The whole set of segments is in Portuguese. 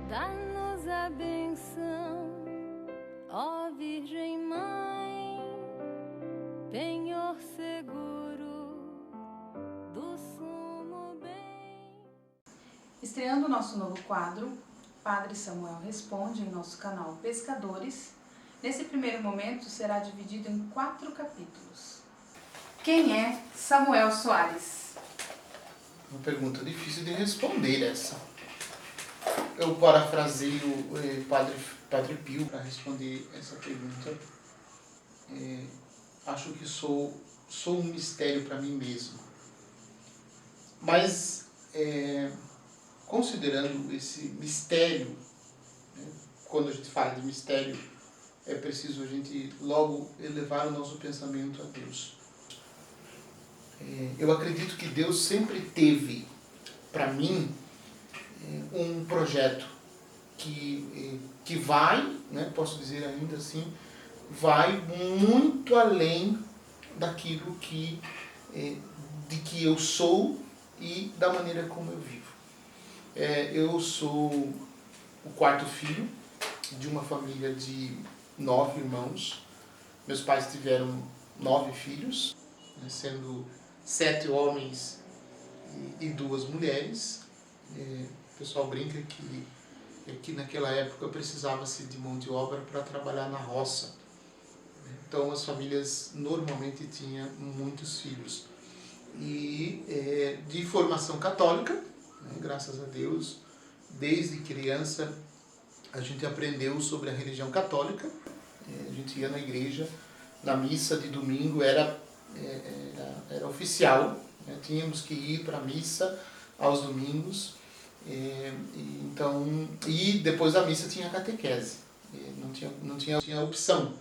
Dá-nos a benção, ó Virgem Mãe, penhor seguro do sumo bem. Estreando o nosso novo quadro, Padre Samuel Responde, em nosso canal Pescadores. Nesse primeiro momento será dividido em 4 capítulos. Quem é Samuel Soares? Uma pergunta difícil de responder essa. Eu parafraseio o Padre Pio para responder essa pergunta. Acho que sou um mistério para mim mesmo. Mas, considerando esse mistério, né, quando a gente fala de mistério, é preciso a gente logo elevar o nosso pensamento a Deus. Eu acredito que Deus sempre teve, para mim, um projeto que vai, né, posso dizer ainda assim, vai muito além daquilo de que eu sou e da maneira como eu vivo. Eu sou o 4º filho de uma família de 9 irmãos. Meus pais tiveram 9 filhos, né, sendo 7 homens e 2 mulheres. O pessoal brinca que naquela época precisava-se de mão de obra para trabalhar na roça. Então as famílias normalmente tinham muitos filhos. E de formação católica, né, graças a Deus, desde criança a gente aprendeu sobre a religião católica. A gente ia na igreja, na missa de domingo era oficial, né? Tínhamos que ir para a missa aos domingos. E depois da missa tinha catequese, não tinha opção.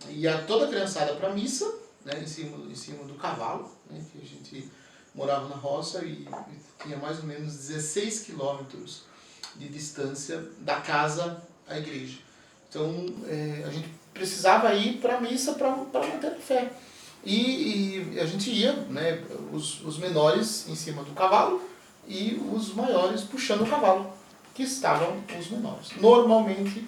Ia toda a criançada para a missa, né, em cima do cavalo, né, que a gente morava na roça e tinha mais ou menos 16 quilômetros de distância da casa à igreja. Então a gente precisava ir para a missa para manter a fé. E a gente ia, né, os menores em cima do cavalo e os maiores puxando o cavalo, que estavam os menores. Normalmente,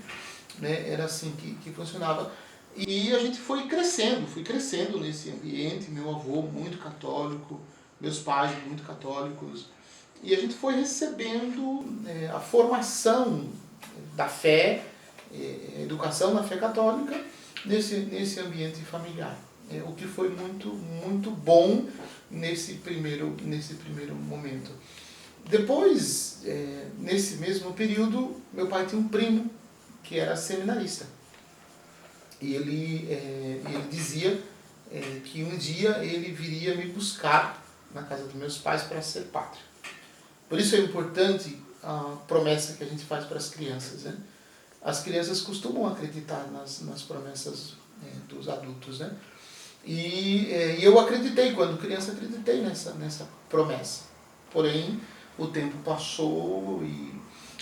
né, era assim que funcionava. E a gente fui crescendo nesse ambiente. Meu avô muito católico, meus pais muito católicos. E a gente foi recebendo a formação da fé, a educação na fé católica nesse ambiente familiar. O que foi muito, muito bom nesse primeiro momento. Depois, nesse mesmo período, meu pai tinha um primo que era seminarista. E ele dizia que um dia ele viria me buscar na casa dos meus pais para ser padre. Por isso é importante a promessa que a gente faz para as crianças, né? As crianças costumam acreditar nas promessas dos adultos, né? E eu acreditei, quando criança acreditei nessa promessa. Porém, o tempo passou e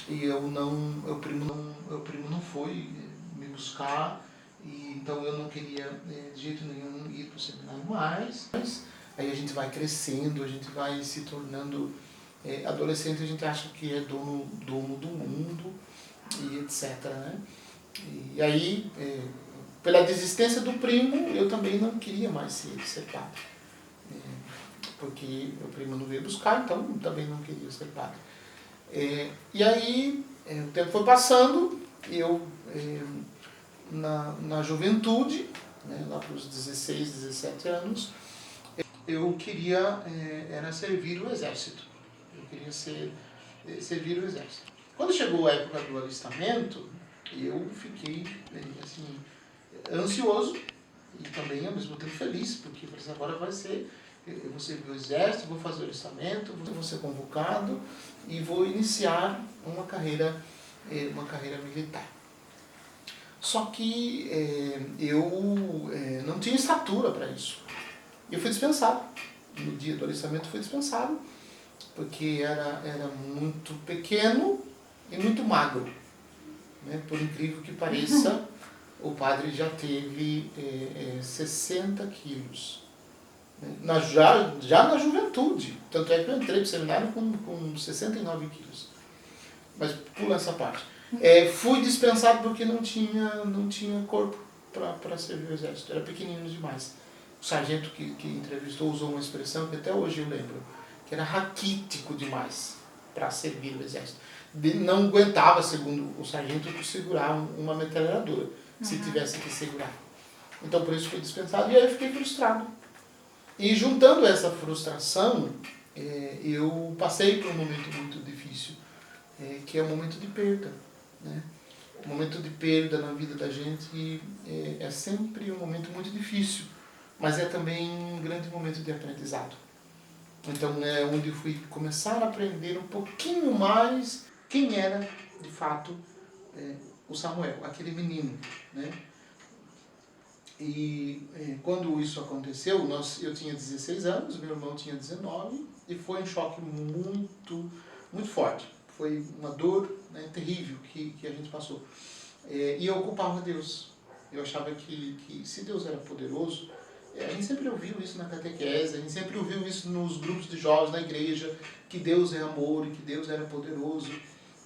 meu primo não foi me buscar, e então eu não queria de jeito nenhum ir para o seminário mais. Aí a gente vai crescendo, a gente vai se tornando adolescente, a gente acha que é dono do mundo e etc, né? E aí, pela desistência do primo, eu também não queria mais ser padre. Porque meu primo não veio buscar, então também não queria ser padre. E aí, o tempo foi passando, e eu, na juventude, né, lá para os 16, 17 anos, eu queria era servir o exército. Eu queria servir o exército. Quando chegou a época do alistamento, eu fiquei assim, ansioso e também ao mesmo tempo feliz, porque eu falei assim, agora eu vou servir o exército, vou fazer o alistamento, vou ser convocado e vou iniciar uma carreira militar. Só que eu não tinha estatura para isso. Eu fui dispensado. No dia do alistamento fui dispensado, porque era muito pequeno e muito magro. Né? Por incrível que pareça, o padre já teve 60 quilos. Já na juventude. Tanto é que eu entrei para o seminário com 69 quilos. mas pula essa parte. Fui dispensado porque não tinha corpo para servir o exército, era pequenino demais. O sargento que entrevistou usou uma expressão que até hoje eu lembro, que era raquítico demais para servir o exército. Não aguentava, segundo o sargento, segurar uma metralhadora, se tivesse que segurar. Então por isso fui dispensado e aí eu fiquei frustrado. E juntando essa frustração, eu passei por um momento muito difícil, que é o momento de perda. Né? O momento de perda na vida da gente é sempre um momento muito difícil, mas é também um grande momento de aprendizado. Então é onde eu fui começar a aprender um pouquinho mais quem era, de fato, o Samuel, aquele menino. Né? E quando isso aconteceu, eu tinha 16 anos, meu irmão tinha 19, e foi um choque muito, muito forte. Foi uma dor, né, terrível que a gente passou. E eu culpava Deus. Eu achava que se Deus era poderoso, a gente sempre ouviu isso na catequese, a gente sempre ouviu isso nos grupos de jovens na igreja, que Deus é amor e que Deus era poderoso.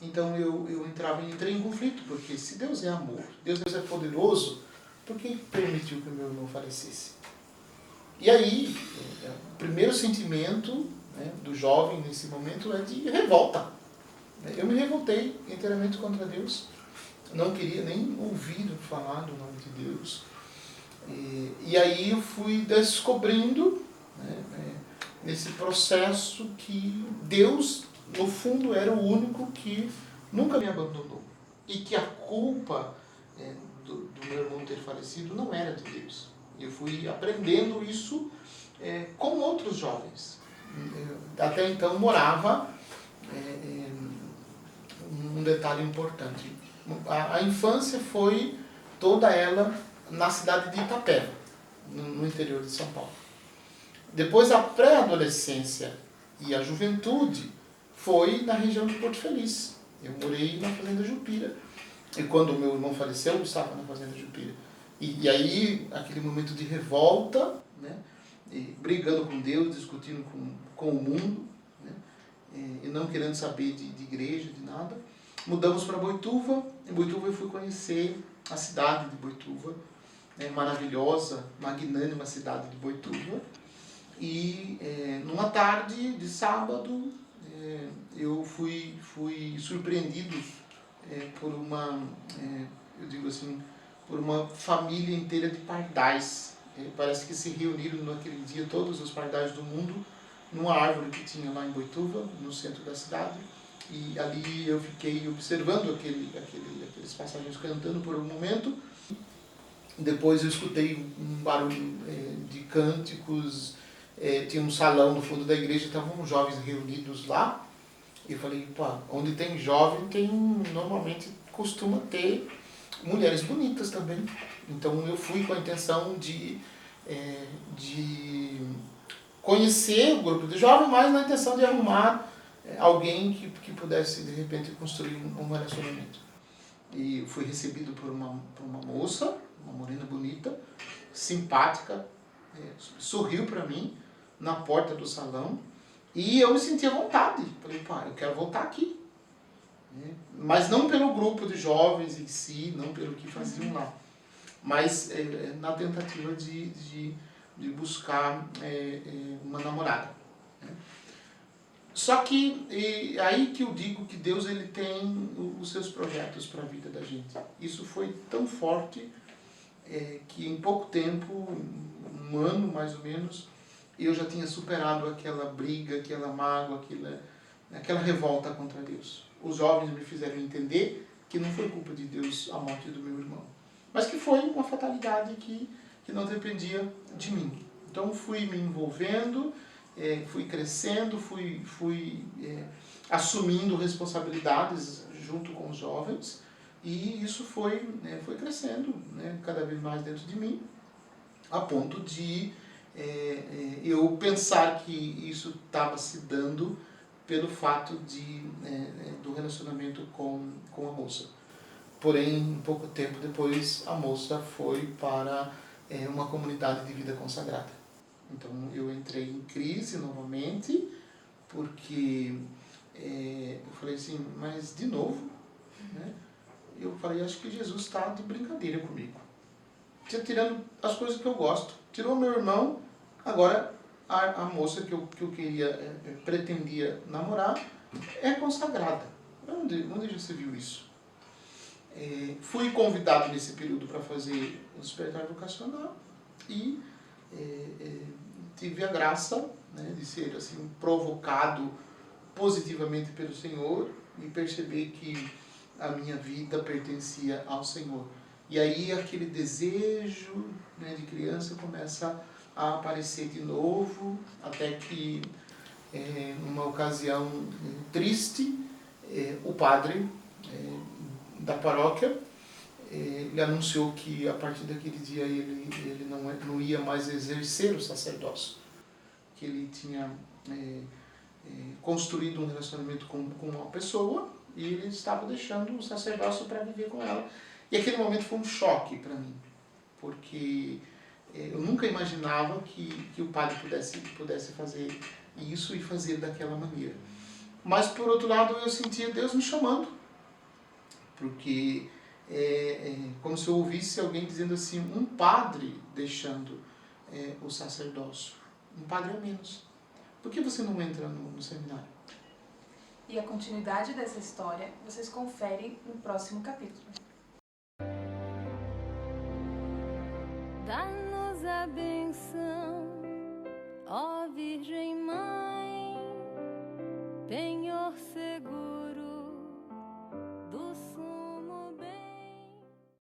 Então eu entrei em conflito, porque se Deus é amor, Deus é poderoso, por que permitiu que o meu irmão falecesse? E aí, o primeiro sentimento, né, do jovem nesse momento é de revolta. Eu me revoltei inteiramente contra Deus. Não queria nem ouvir falar do nome de Deus. E aí eu fui descobrindo, né, nesse processo, que Deus, no fundo, era o único que nunca me abandonou. E que a culpa do meu irmão ter falecido não era de Deus. Eu fui aprendendo isso com outros jovens. Eu, até então morava, um detalhe importante, a infância foi toda ela na cidade de Itapeva, no interior de São Paulo. Depois a pré-adolescência e a juventude foi na região de Porto Feliz. Eu morei na fazenda Jupira. E quando o meu irmão faleceu, eu estava na fazenda Jupira. E aí, aquele momento de revolta, né? E brigando com Deus, discutindo com o mundo, né? E não querendo saber de igreja, de nada. Mudamos para Boituva. Em Boituva eu fui conhecer a cidade de Boituva, né? Maravilhosa, magnânima cidade de Boituva. E numa tarde de sábado, eu fui surpreendido por uma, eu digo assim, por uma família inteira de pardais. Parece que se reuniram naquele dia todos os pardais do mundo numa árvore que tinha lá em Boituva, no centro da cidade. E ali eu fiquei observando aqueles passarinhos cantando por um momento. Depois eu escutei um barulho de cânticos, tinha um salão no fundo da igreja, estavam jovens reunidos lá. E eu falei, pô, onde tem jovem, normalmente costuma ter mulheres bonitas também. Então eu fui com a intenção de conhecer o grupo de jovens, mas na intenção de arrumar alguém que pudesse, de repente, construir um relacionamento. E fui recebido por uma moça, uma morena bonita, simpática, sorriu para mim na porta do salão. E eu me senti à vontade. Falei, pá, eu quero voltar aqui. Mas não pelo grupo de jovens em si, não pelo que faziam lá. Mas na tentativa de buscar uma namorada. Só que aí que eu digo que Deus ele tem os seus projetos para a vida da gente. Isso foi tão forte que em pouco tempo, um ano mais ou menos, eu já tinha superado aquela briga, aquela mágoa, aquela revolta contra Deus. Os jovens me fizeram entender que não foi culpa de Deus a morte do meu irmão, mas que foi uma fatalidade que não dependia de mim. Então fui me envolvendo, fui crescendo, fui assumindo responsabilidades junto com os jovens, e isso foi crescendo, né, cada vez mais dentro de mim, a ponto de eu pensar que isso estava se dando pelo fato do relacionamento com a moça. Porém, um pouco tempo depois, a moça foi para uma comunidade de vida consagrada. Então, eu entrei em crise novamente, porque eu falei, falei assim, mas de novo? Né? Eu falei, acho que Jesus está de brincadeira comigo. Tirando as coisas que eu gosto. Tirou meu irmão, agora a moça que eu queria, pretendia namorar, é consagrada. Onde já se viu isso? Fui convidado nesse período para fazer o despertar vocacional e tive a graça, né, de ser assim, provocado positivamente pelo Senhor e perceber que a minha vida pertencia ao Senhor. E aí aquele desejo, né, de criança começa a aparecer de novo, até que numa ocasião triste, o padre da paróquia ele anunciou que a partir daquele dia ele não ia mais exercer o sacerdócio, que ele tinha construído um relacionamento com uma pessoa e ele estava deixando o sacerdócio para viver com ela. E aquele momento foi um choque para mim, porque eu nunca imaginava que o padre pudesse fazer isso e fazer daquela maneira. Mas, por outro lado, eu sentia Deus me chamando, porque como se eu ouvisse alguém dizendo assim, um padre deixando o sacerdócio, um padre a menos. Por que você não entra no seminário? E a continuidade dessa história vocês conferem no próximo capítulo. Dá-nos a benção, ó Virgem Mãe, penhor